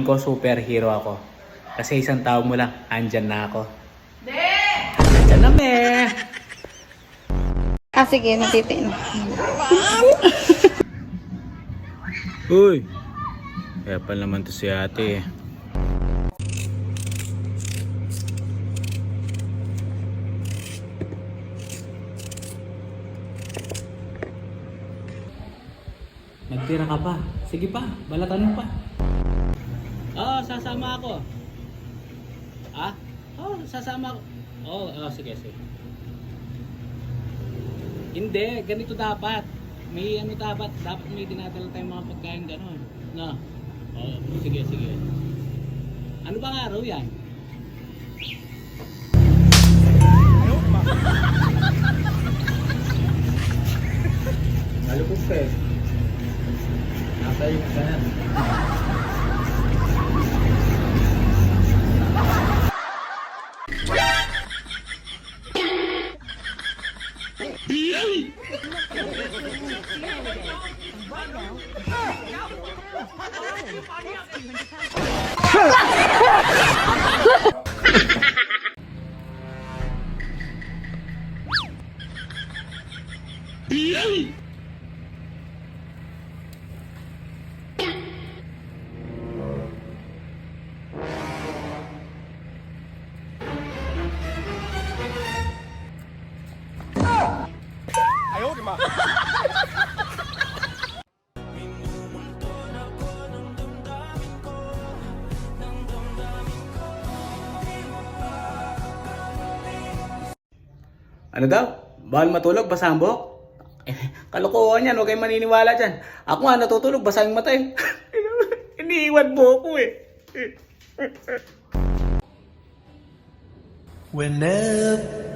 ko superhero ako. Kasi isang tao mo lang, andyan na ako. De! Andyan na, me! Sige, natitin. Uy! Kaya pa naman to si ate. Nagtira ka pa. Sige pa, balatan mo pa. Oo, sasama ako. Ah? Oo, sasama ako. Oo, sige, sige. Hindi, ganito dapat. May ano dapat may dinadala tayong mga pagkain gano'n. No? Oo, sige, sige. Ano bang araw yan? Malupos ka eh. Nasa yung kanan. Ano daw? Bawal matulog, basa ang buhok? Kalokohan yan, huwag kayong maniniwala dyan. Ako nga natutulog, basa yung mata eh. Iniiwan buhok ko eh. Whenever